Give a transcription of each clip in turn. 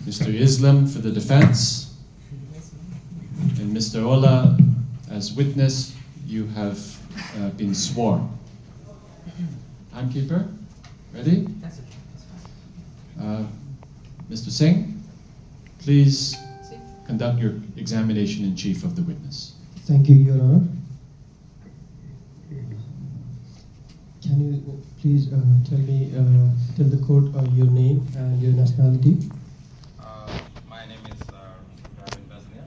Mr. Islam for the defense, and Mr. Ola, as witness, you have been sworn. Timekeeper, ready? That's okay, that's fine. Mr. Singh, please conduct your examination in chief of the witness. Thank you, Your Honor. Can you please tell the court your name and your nationality? My name is Ravin Basnia.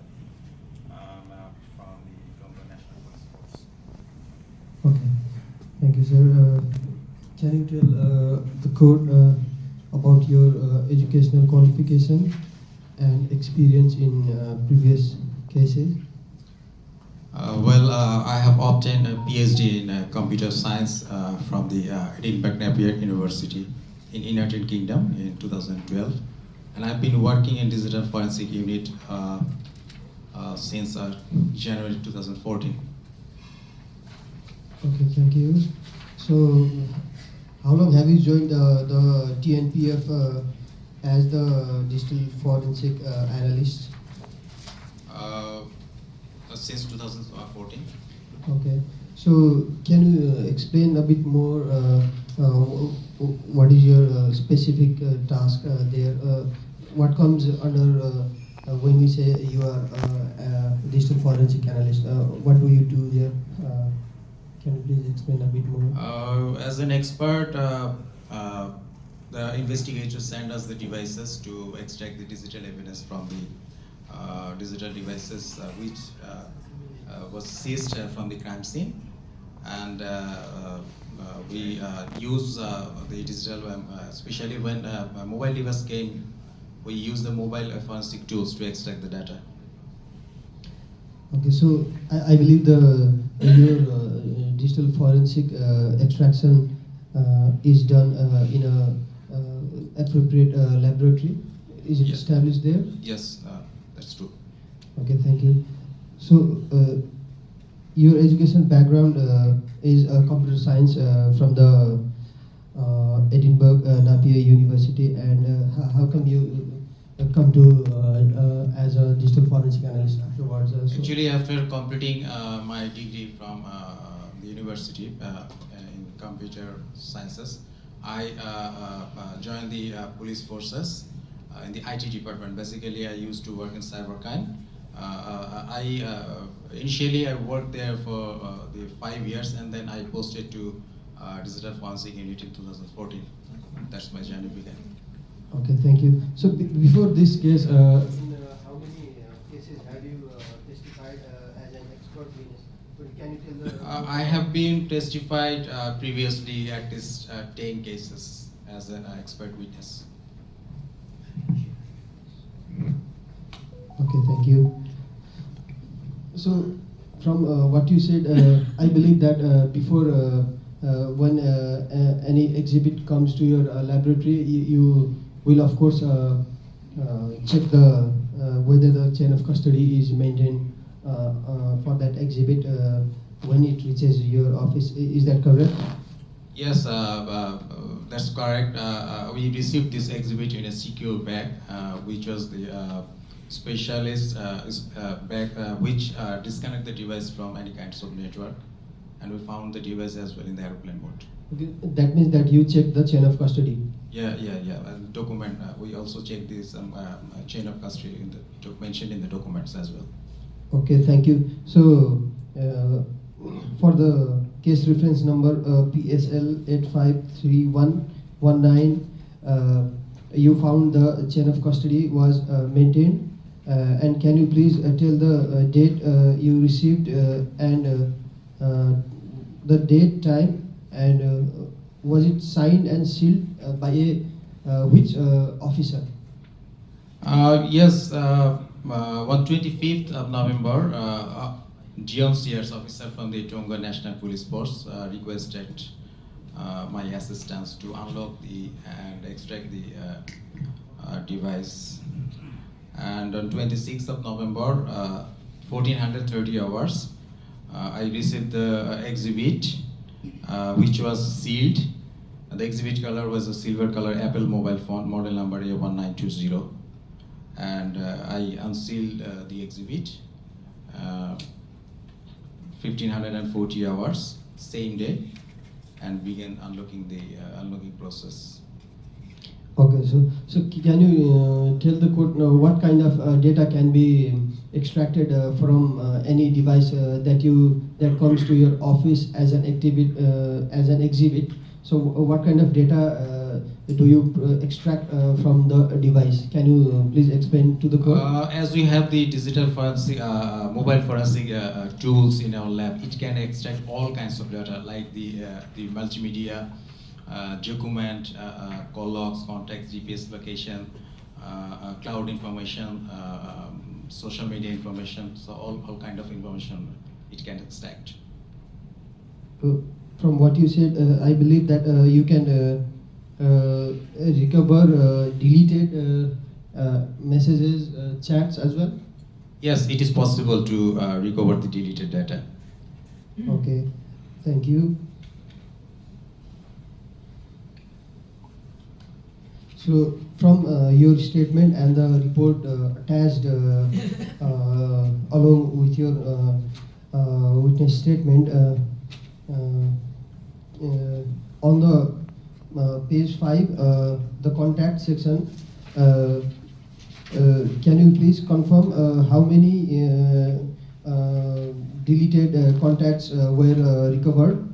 I'm from the Congo National Police Force. Okay, thank you, sir. Can you tell the court about your educational qualification and experience in previous cases? I have obtained a PhD in computer science from the Edinburgh University in United Kingdom in 2012, and I've been working in digital forensic unit since January 2014. Okay, thank you. So, how long have you joined the TNPF as the digital forensic analyst? Since 2014. Okay, so can you explain a bit more what is your specific task there? What comes under when we say you are a digital forensic analyst? What do you do there? Can you please explain a bit more? As an expert, the investigators send us the devices to extract the digital evidence from the digital devices which was seized from the crime scene, and we use the digital, especially when a mobile device came, we use the mobile forensic tools to extract the data. Okay, so I believe your digital forensic extraction is done in a appropriate laboratory. Is it Yes. established there? Yes, that's true. Okay, thank you. So, your education background is computer science from the Edinburgh Napier University, and how come you come to as a digital forensic analyst afterwards? Actually, after completing my degree from the university in computer sciences, I joined the police forces in the IT department. Basically, I used to work in cybercrime. Initially I worked there for the 5 years, and then I posted to digital forensic unit in 2014. That's my journey began. Okay, thank you. So before this case, in how many cases have you testified as an expert witness? Can you tell the? I have been testified previously at least 10 cases as an expert witness. Okay, thank you. So, from what you said, I believe that before when any exhibit comes to your laboratory, you will of course check the whether the chain of custody is maintained for that exhibit when it reaches your office. Is that correct? Yes, that's correct. We received this exhibit in a secure bag, which was the specialist bag which disconnect the device from any kinds of network, and we found the device as well in the airplane mode. Okay. That means that you check the chain of custody. Yeah. And document. We also check this chain of custody mentioned in the documents as well. Okay, thank you. So, for the case reference number PSL 853119, you found the chain of custody was maintained. And can you please tell the date you received and the date, time, and was it signed and sealed by which officer? Yes, on 25th of November, GMCS officer from the Tonga National Police Force requested my assistance to unlock and extract the device. And on 26th of November, 1430 hours, I received the exhibit, which was sealed. The exhibit color was a silver color Apple mobile phone, model number A1920. and I unsealed the exhibit 1540 hours, same day, and began unlocking the unlocking process. Okay, so can you tell the court what kind of data can be extracted from any device that comes to your office as an exhibit? So what kind of data do you extract from the device? Can you please explain to the court? As we have the digital forensic, mobile forensic tools in our lab, it can extract all kinds of data like the multimedia, document, call logs, contacts, GPS location, cloud information, social media information, so all kind of information it can extract. From what you said, I believe that you can recover deleted messages, chats as well. Yes, it is possible to recover the deleted data. Okay, thank you. So, from your statement and the report attached along with your witness statement, on the page 5, the contact section, can you please confirm how many deleted contacts were recovered?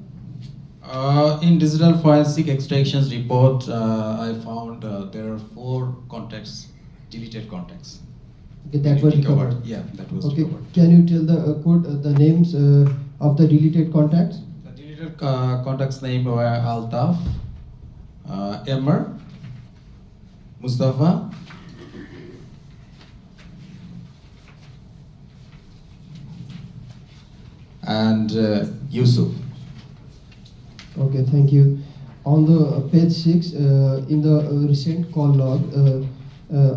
In digital forensic extractions report, I found there are 4 contacts, deleted contacts. Okay, that were recovered. Yeah, that was Okay, recovered. can you tell the court the names of the deleted contacts? The deleted contacts name were Altaf, Emmer, Mustafa, and Yusuf. Okay, thank you. On the page 6, in the recent call log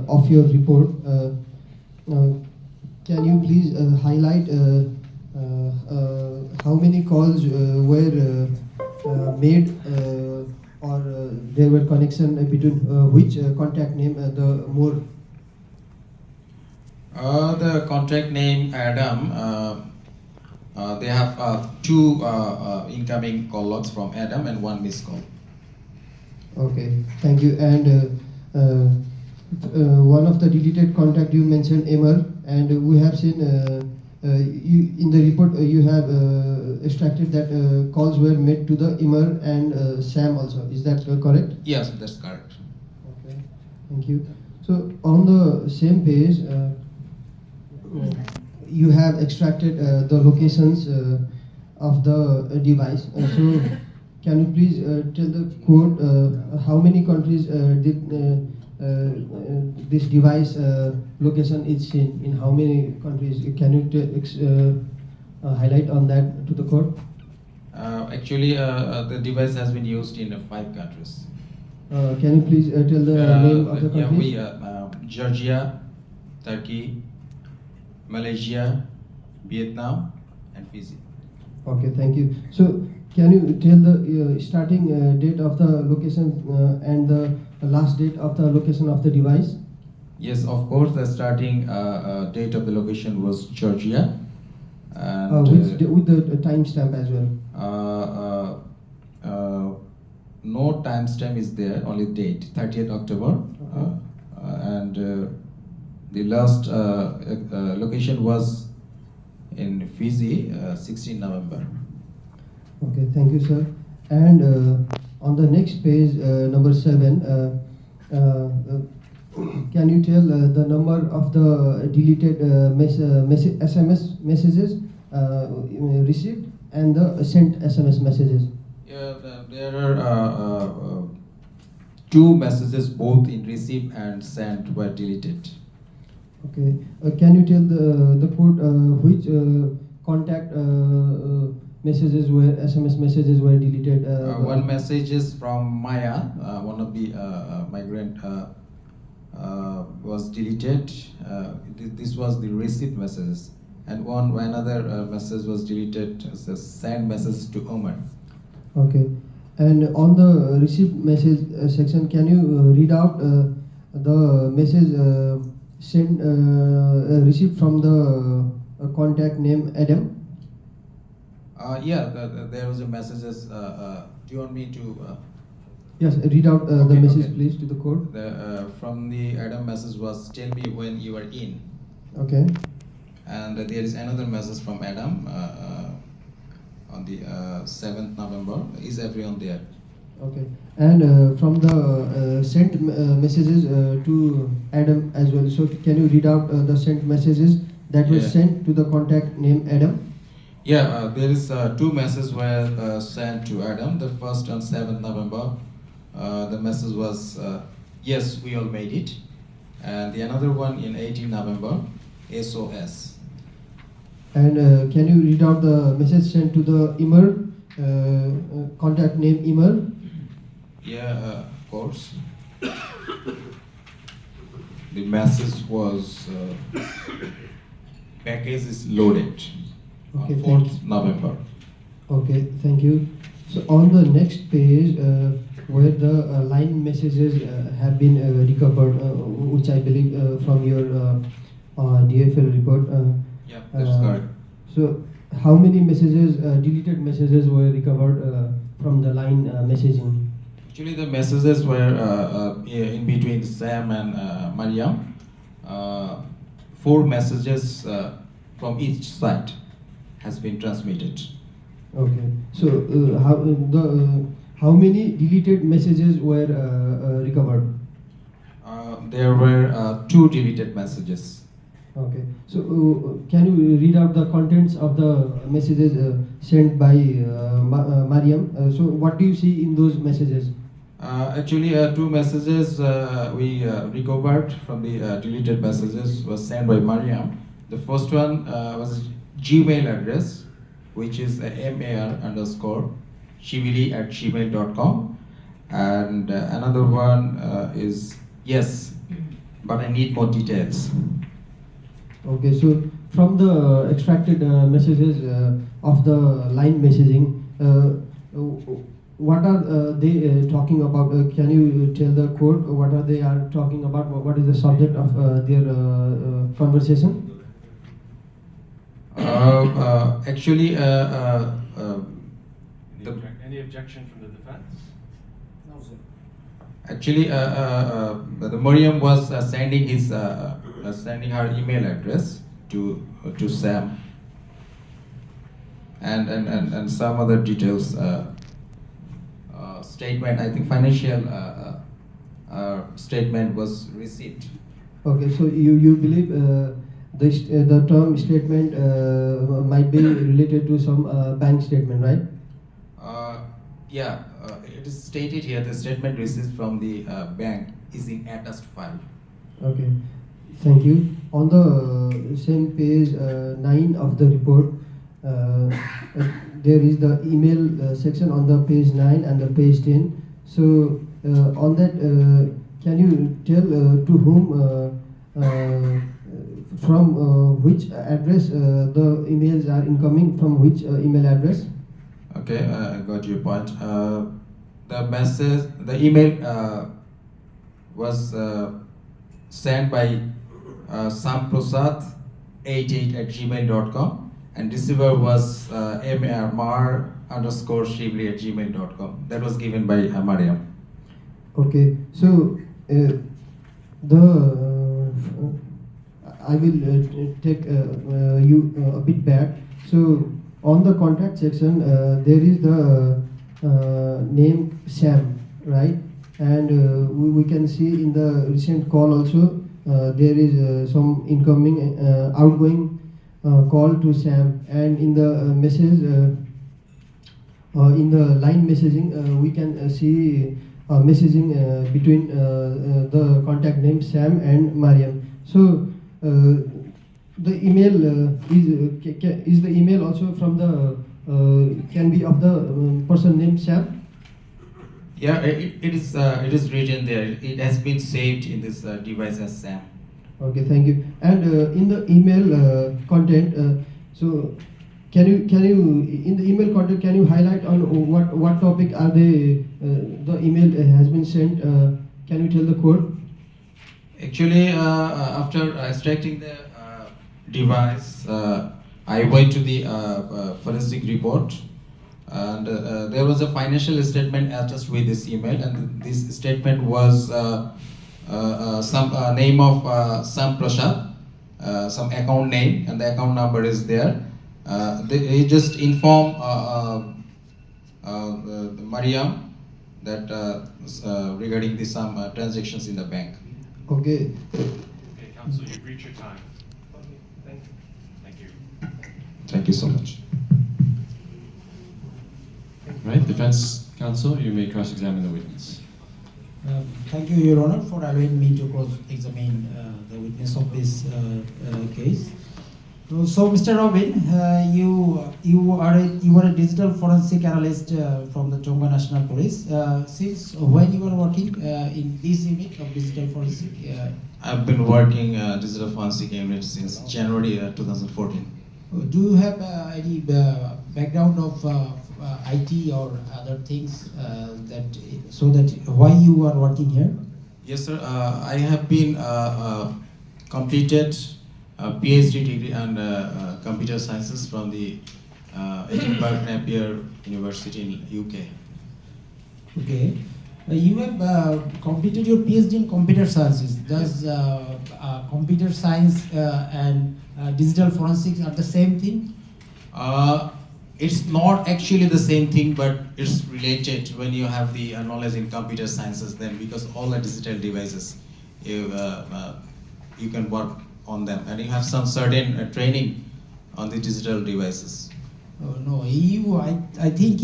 of your report, can you please highlight how many calls were made or there were connection between which contact name the more? The contact name Adam. They have 2 incoming call logs from Adam and 1 missed call. Okay, thank you. And one of the deleted contact you mentioned Emmer, and we have seen you in the report you have extracted that calls were made to the Emmer and Sam also. Is that correct? Yes, that's correct. Okay, thank you. So on the same page, you have extracted the locations of the device. So can you please tell the court how many countries did this device location is seen in how many countries? Can you highlight on that to the court? Actually, the device has been used in 5 countries. Can you please tell the name of the countries? Yeah, Georgia, Turkey, Malaysia, Vietnam, and Fiji. Okay, thank you. So, can you tell the starting date of the location and the last date of the location of the device? Yes, of course. The starting date of the location was Georgia, and with the timestamp as well. no timestamp is there, only date, 30th October, Okay. and the last location was in Fiji, 16 November. Okay, thank you, sir. And on the next page, number 7, can you tell the number of the deleted SMS messages received and the sent SMS messages? Yeah, there are 2 messages, both in receive and sent, were deleted. Okay. Can you tell the court which contact messages were SMS messages were deleted? One message is from Maya, one of the migrant was deleted. This was the received messages, and another message was deleted as a send message to Omar. Okay. And on the received message section, can you read out the message sent received from the contact name Adam? Yeah, there was a messages. Do you want me to? Yes, read out the Okay, message okay. please to the court. From the Adam message was, tell me when you are in. Okay. And there is another message from Adam on the 7th November. Is everyone there? Okay. And from the sent messages to Adam as well. So can you read out the sent messages that Yeah. was sent to the contact name Adam? Yeah, there is two messages were sent to Adam. The first on 7th November, the message was, yes, we all made it. And the another one in 18th November, SOS. And can you read out the message sent to the Immer, contact name Immer? Yeah, of course. The message was, package is loaded. Okay, On thank 4th November. Okay, thank you. So on the next page, where the line messages have been recovered, which I believe from your DFL report. Yeah, that's correct. So how many messages, deleted messages were recovered from the line messaging? Actually, the messages were in between Sam and Mariam. 4 messages from each side has been transmitted. Okay. So how many deleted messages were recovered? There were 2 deleted messages. Okay. So can you read out the contents of the messages sent by Mariam? So what do you see in those messages? Actually, 2 messages we recovered from the deleted messages was sent by Mariam. The first one was a Gmail address, which is mar_shivili@gmail.com, and another one is yes, but I need more details. Okay. So from the extracted messages of the line messaging, what are they talking about? Can you tell the court what are they are talking about? What is the subject of their conversation? Actually, Any objection from the defense? No, sir. actually, the Mariam was sending sending her email address to Sam, and some other details. Statement, I think financial statement was received. Okay. So you believe the term statement might be related to some bank statement, right? Yeah, it is stated here the statement received from the bank is in attached file. Okay, thank you. On the same page 9 of the report, there is the email section on the page 9 and the page 10. So on that, can you tell to whom, from which address the emails are incoming, from which email address? Okay, I got your point. The email was sent by samprasad88@gmail.com, and receiver was mar_shivli@gmail.com. That was given by Mariam. Okay, so I will take you a bit back. So on the contact section, there is the name Sam, right? And we can see in the recent call also there is some incoming, outgoing call to Sam, and in the message, in the line messaging, we can see messaging between the contact name Sam and Mariam. So the email is the email also from the can be of the person named Sam? Yeah, it is written there. It has been saved in this device as Sam. Okay, thank you. And in the email content, so can you in the email content can you highlight on what topic are they? The email has been sent. Can you tell the code? Actually, after extracting the device, I went to the forensic report, and there was a financial statement attached with this email, and this statement was some name of Sam Prasad, some account name, and the account number is there. They just inform Mariam that regarding the some transactions in the bank. Okay. Okay, counsel, you've reached your time. Thank you. Thank you. Thank you so much. Right, defense counsel, you may cross-examine the witness. Thank you, Your Honor, for allowing me to cross-examine the witness of this case. So, Mr. Robin, you are a digital forensic analyst from the Tonga National Police. Since when you are working in this unit of digital forensic? I've been working digital forensic unit since January 2014. Do you have any background of IT or other things why you are working here? Yes, sir. I have been completed a PhD degree on computer sciences from the Edinburgh Napier University in UK. Okay. You have completed your PhD in computer sciences. Does computer science and digital forensics are the same thing? It's not actually the same thing, but it's related when you have the knowledge in computer sciences. Then, because all are digital devices, you can work on them, and you have some certain training on the digital devices. Oh, no, I think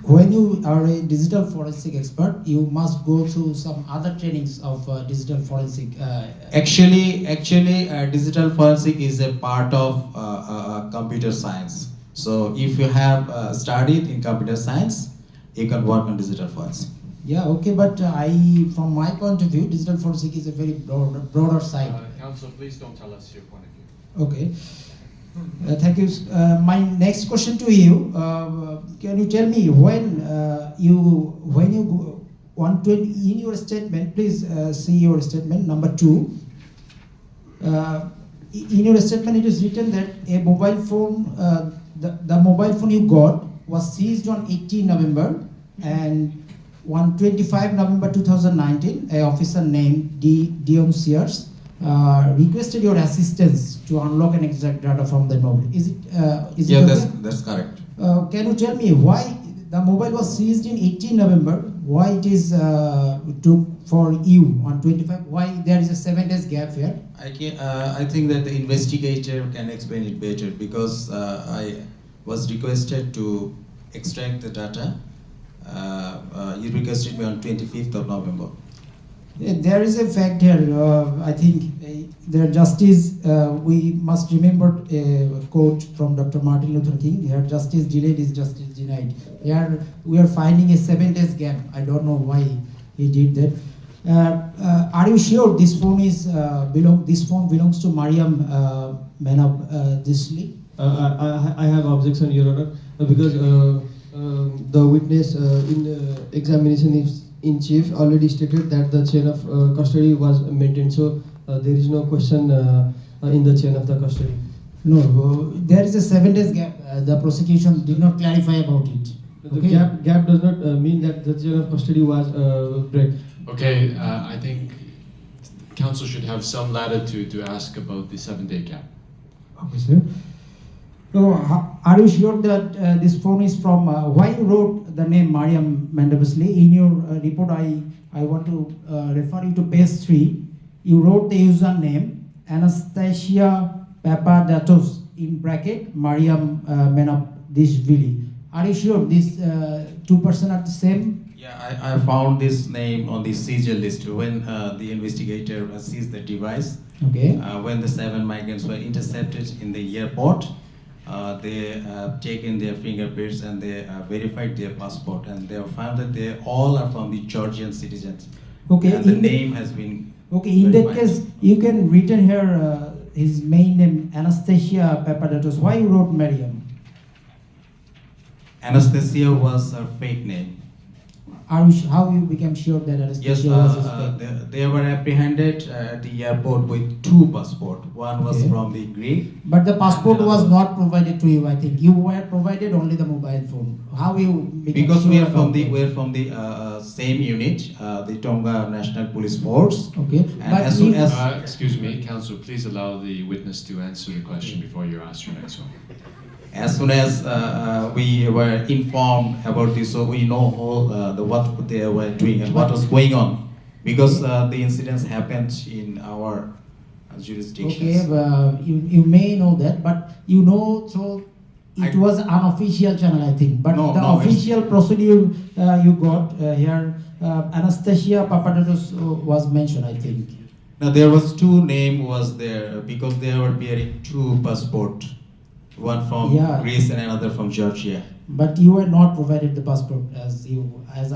when you are a digital forensic expert, you must go through some other trainings of digital forensic. Actually, digital forensic is a part of computer science. So if you have studied in computer science, you can work on digital forensic. Yeah, okay, but from my point of view, digital forensic is a very broader side. Counsel, please don't tell us your point of view. Okay. Thank you. My next question to you: can you tell me when you want to in your statement? Please see your statement number 2. In your statement, it is written that a mobile phone, the mobile phone you got was seized on 18 November, and on 25 November 2019, an officer named Dion Sears requested your assistance to unlock and extract data from the mobile. Is it Yeah, okay? that's correct. Can you tell me why the mobile was seized in 18 November? Why it is took for you on 25? Why there is a 7 days gap here? I think that the investigator can explain it better, because I was requested to extract the data. You requested me on 25th of November. There is a fact here. I think the justice, we must remember a quote from Dr. Martin Luther King. Here, justice delayed is justice denied. Here, we are finding a 7 days gap. I don't know why he did that. Are you sure this phone is this phone belongs to Mariam Menab Disli? I have objection, Your Honor, because the witness in examination in chief already stated that the chain of custody was maintained. So there is no question in the chain of the custody. No, there is a 7 days gap. The prosecution did not clarify about it. The gap does not mean that the chain of custody was break. Okay, I think counsel should have some latitude to ask about the 7-day gap. Okay, sir. So, are you sure that this phone is from? Why you wrote the name Mariam Mendabusli in your report? I want to refer you to page 3. You wrote the username Anastasia Papadatos in bracket Mariam Menabdishvili. Are you sure these 2 persons are the same? Yeah, I found this name on the seizure list when the investigator seized the device. Okay. When the 7 migrants were intercepted in the airport, they have taken their fingerprints and they verified their passport, and they have found that they all are from the Georgian citizens. Okay. And the name has been Okay. In that verified. case, you can written here his main name Anastasia Papadatos. Why you wrote Mariam? Anastasia was her fake name. how you became sure that Yes, Anastasia was suspect? they were apprehended at the airport with two passports. One was Okay. from the Greek. But the passport and was another- not provided to you, I think. You were provided only the mobile phone. How you became Because sure we are about from the that? same unit, the Tonga National Police Force. Okay. And But as soon you- as Excuse me, counsel, please allow the witness to answer the question before you ask your next one. As soon as we were informed about this, so we know all what they were doing and what was going on, because the incidents happened in our jurisdictions. Okay, you may know that, but you know, so it was unofficial channel, I think. But No, the no, it's- official procedure you got here, Anastasia Papadopoulos was mentioned, I think. Now there was two name was there because they were bearing two passport, one from Yeah. Greece and another from Georgia. But you were not provided the passport as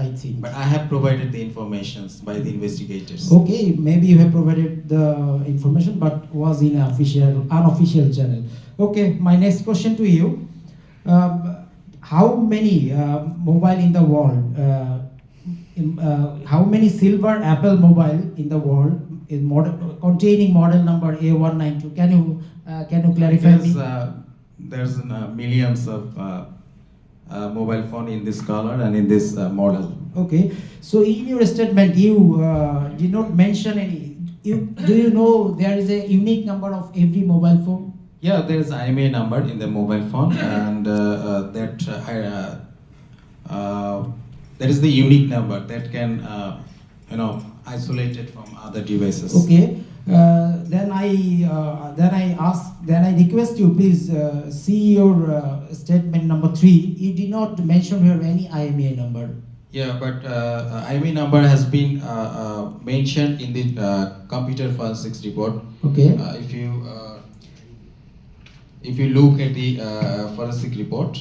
I think. But I have provided the informations by the investigators. Okay, maybe you have provided the information, but was in unofficial channel. Okay, my next question to you: how many mobile in the world? How many silver Apple mobile in the world is containing model number A192? Can you clarify me? There's millions of mobile phone in this color and in this model. Okay, so in your statement, you did not mention any. Do you know there is a unique number of every mobile phone? Yeah, there is IMEI number in the mobile phone, and that is the unique number that can isolate it from other devices. Okay. Then I request you please see your statement number 3. You did not mention here any IMEI number. Yeah, but IMEI number has been mentioned in the computer forensics report. Okay. If you look at the forensic report,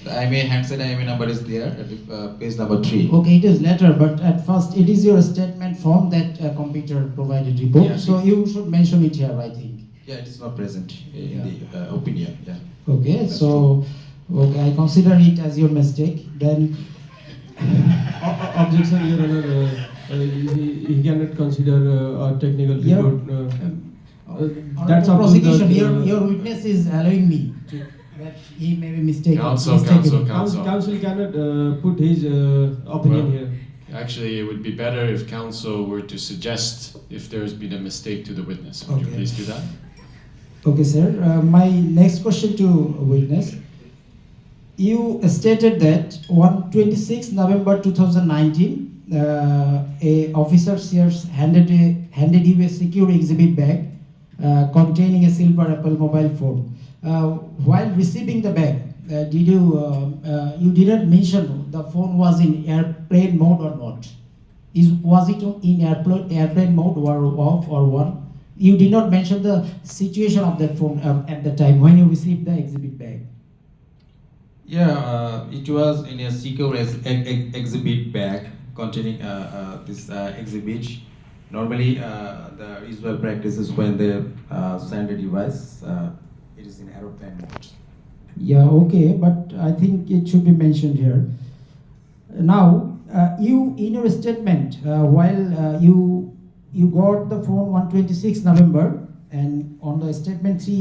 the IMEI handset IMEI number is there at the, page number 3. Okay, it is later, but at first it is your statement from that computer provided report. Yeah. So you should mention it here, I think. Yeah, it is not present in the opinion. Yeah. Okay, That's so okay, I consider it as your mistake. Then Objection, Your Honor. He cannot consider a technical Your- report. that's up to prosecution. the- Your witness is allowing me to, that he may be mistaken. Counsel. Counsel cannot put his opinion Well, here. Actually, it would be better if counsel were to suggest if there's been a mistake to the witness. Would you Okay. please do that? Okay, sir. My next question to witness. You stated that on 26 November 2019, a officer handed you a secure exhibit bag containing a silver Apple mobile phone. While receiving the bag, you didn't mention the phone was in airplane mode or not. Was it in airplane mode or off or on? You did not mention the situation of that phone at the time when you received the exhibit bag. Yeah, it was in a secure exhibit bag containing this exhibit. Normally, the usual practice is when they send a device, it is in aeroplane mode. Yeah, okay, but I think it should be mentioned here. Now, you in your statement, while you got the phone on 26 November, and on the statement 3,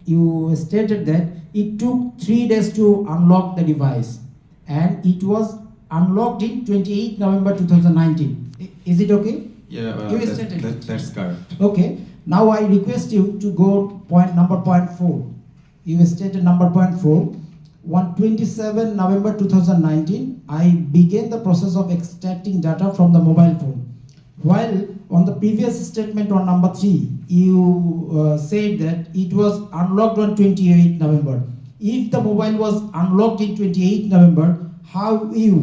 you stated that it took 3 days to unlock the device, and it was unlocked in 28 November 2019. Is it okay? Yeah, You stated it. that's correct. Okay. Now I request you to go point 4. You stated number point 4. On 27 November 2019, I began the process of extracting data from the mobile phone. While on the previous statement on number 3, you said that it was unlocked on 28 November. If the mobile was unlocked in 28 November, how you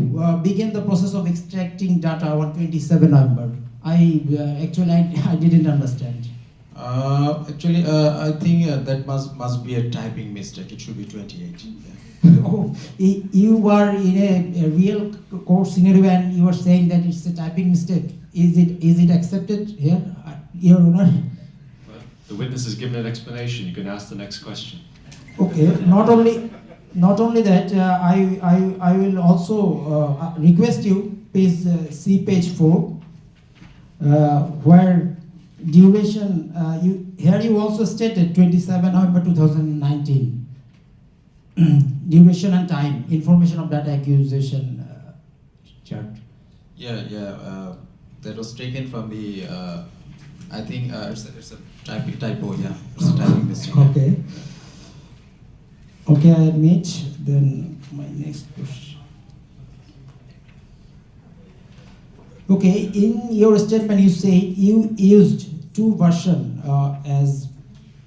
began the process of extracting data on 27 November? I didn't understand. I think that must be a typing mistake. It should be 28. Yeah. Oh, you were in a real court scenario and you were saying that it's a typing mistake. Is it accepted here, Your Honor? Well, the witness has given an explanation. You can ask the next question. Okay. Not only that, I will also request you please see page 4, where duration, here you also stated 27 November 2019. Duration and time, information of data acquisition chart. Yeah. That was taken from the. I think it's a typo. Yeah, it's a typing mistake. Okay. Okay, I admit. Then my next question. Okay, in your statement you say you used two versions, as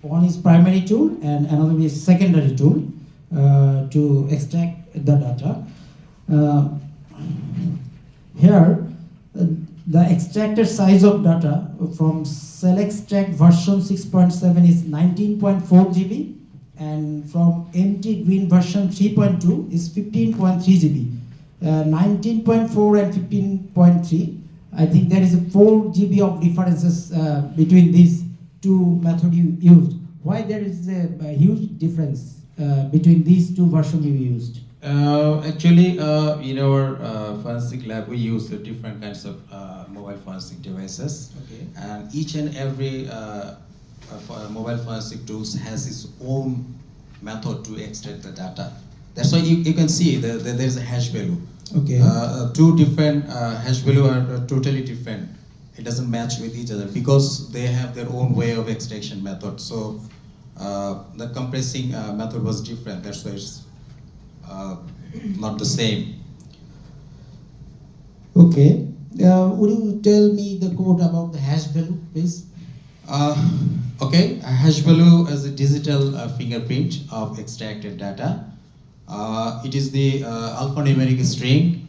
one is primary tool and another is secondary tool to extract the data. Here, the extracted size of data from select version 6.7 is 19.4 GB, and from empty green version 3.2 is 15.3 GB. 19.4 and 15.3, I think there is a 4 GB of differences between these two methods you used. Why there is a huge difference between these two versions you used? Actually, in our forensic lab, we use the different kinds of mobile forensic devices. Okay. And each and every mobile forensic tools has its own method to extract the data. That's why you can see there's a hash value. Okay. Two different hash value are totally different. It doesn't match with each other because they have their own way of extraction method. So the compressing method was different. That's why it's not the same. Okay. Would you tell me the code about the hash value, please? Okay, a hash value is a digital fingerprint of extracted data. It is the alphanumeric string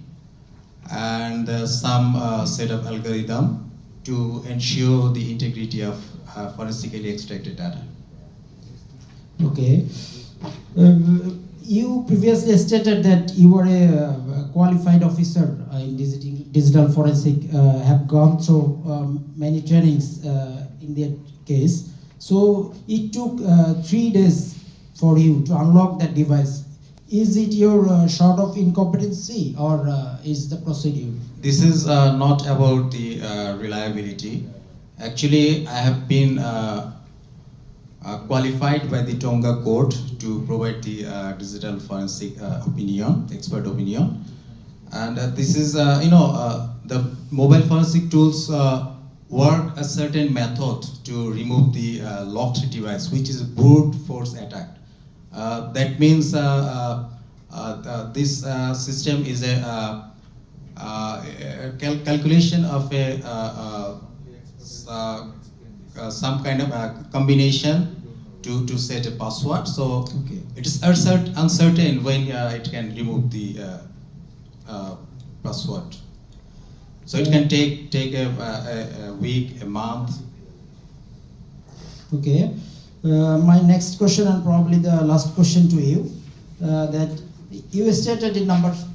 and some set of algorithm to ensure the integrity of forensically extracted data. Okay. You previously stated that you were a qualified officer in digital forensic, have gone through many trainings in that case. So it took 3 days for you to unlock that device. Is it your sort of incompetency or is the procedure? This is not about the reliability. Actually, I have been qualified by the Tonga court to provide the digital forensic expert opinion. And this is, the mobile forensic tools work a certain method to remove the locked device, which is a brute force attack. That means this system is a calculation of some kind of a combination to set a password. So Okay. it is uncertain when it can remove the password. So it can take a week, a month. Okay. My next question and probably the last question to you, that you stated in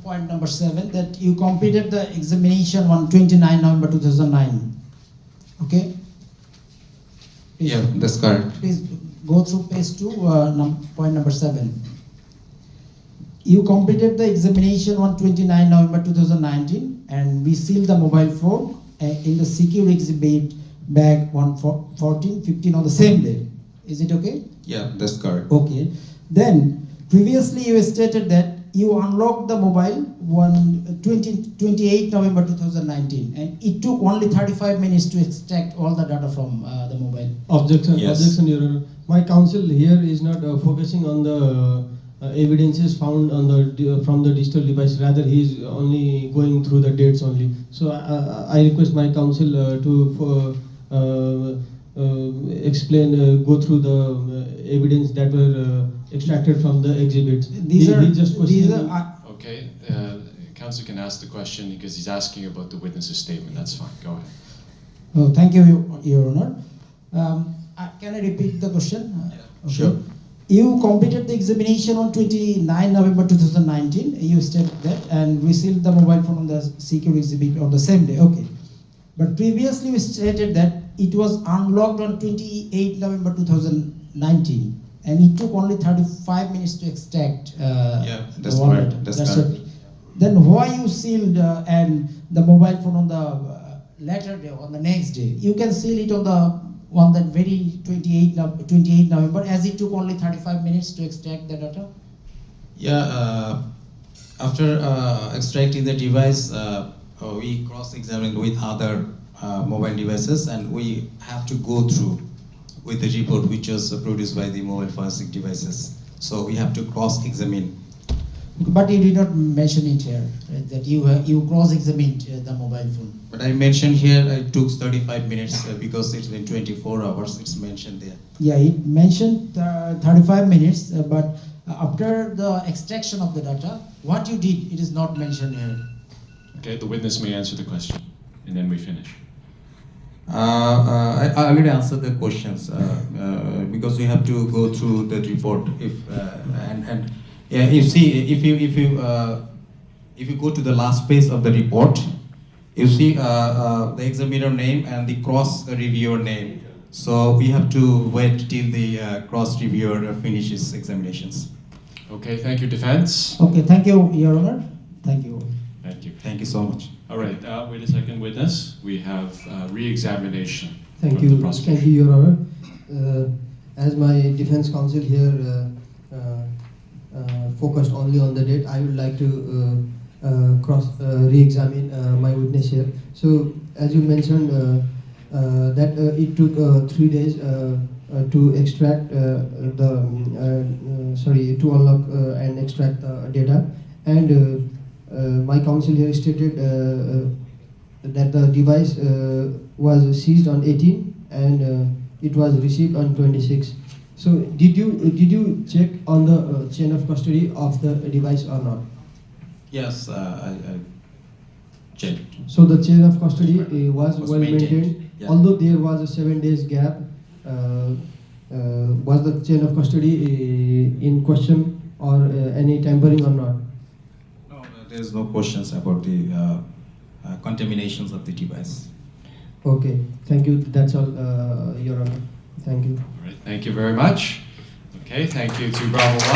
point number 7 that you completed the examination on 29 November 2009. Okay? Please, Yeah, that's correct. please go through page 2, point number 7. You completed the examination on 29 November 2019 and we sealed the mobile phone in the secure exhibit bag on 14/15 on the same day. Is it okay? Yeah, that's correct. Okay. Then previously you stated that you unlocked the mobile on 28 November 2019 and it took only 35 minutes to extract all the data from the mobile. Objection, Yes. objection, Your Honor. My counsel here is not focusing on the evidences found on from the digital device. Rather, he is only going through the dates only. So I request my counsel to explain, go through the evidence that were extracted from the exhibits. These He are just questioning me. Okay, counsel can ask the question because he's asking about the witness's statement. That's fine. Go ahead. Oh, thank you, Your Honor. Can I repeat the question? Okay. Sure. You completed the examination on 29 November 2019. You stated that, and we sealed the mobile phone on the secure exhibit on the same day. Okay. But previously we stated that it was unlocked on 28 November 2019, and it took only 35 minutes to extract. Yeah, that's the wallet. correct. That's correct. it. then why you sealed and the mobile phone on the later day, on the next day? You can seal it on that very 28 November, as it took only 35 minutes to extract the data. Yeah, after extracting the device, we cross-examined with other mobile devices, and we have to go through with the report which was produced by the mobile forensic devices. So we have to cross-examine. But you did not mention it here, right, that you cross-examined the mobile phone. But I mentioned here it took 35 minutes because it's been 24 hours, it's mentioned there. Yeah, it mentioned 35 minutes, but after the extraction of the data, what you did, it is not mentioned here. Okay, the witness may answer the question, and then we finish. I already answered the questions because we have to go through the report. If you go to the last page of the report, you see the examiner name and the cross reviewer name. So we have to wait till the cross reviewer finishes examinations. Okay, thank you, defense. Okay, thank you, Your Honor. Thank you. Thank you. Thank you so much. All right, wait a second, witness. We have re-examination Thank from you, the prosecution. thank you, Your Honor. As my defense counsel here focused only on the date, I would like to re-examine my witness here. So, as you mentioned, that it took 3 days to extract to unlock and extract the data, and my counsel here stated that the device was seized on 18 and it was received on 26. So did you check on the chain of custody of the device or not? Yes, I checked. So the chain of custody was Was well maintained. maintained, yeah. Although there was a 7 days gap, was the chain of custody in question or any tampering or not? No, there's no questions about the contaminations of the device. Okay, thank you. That's all, Your Honor. Thank you. All right, thank you very much. Okay, thank you to Bravo 1.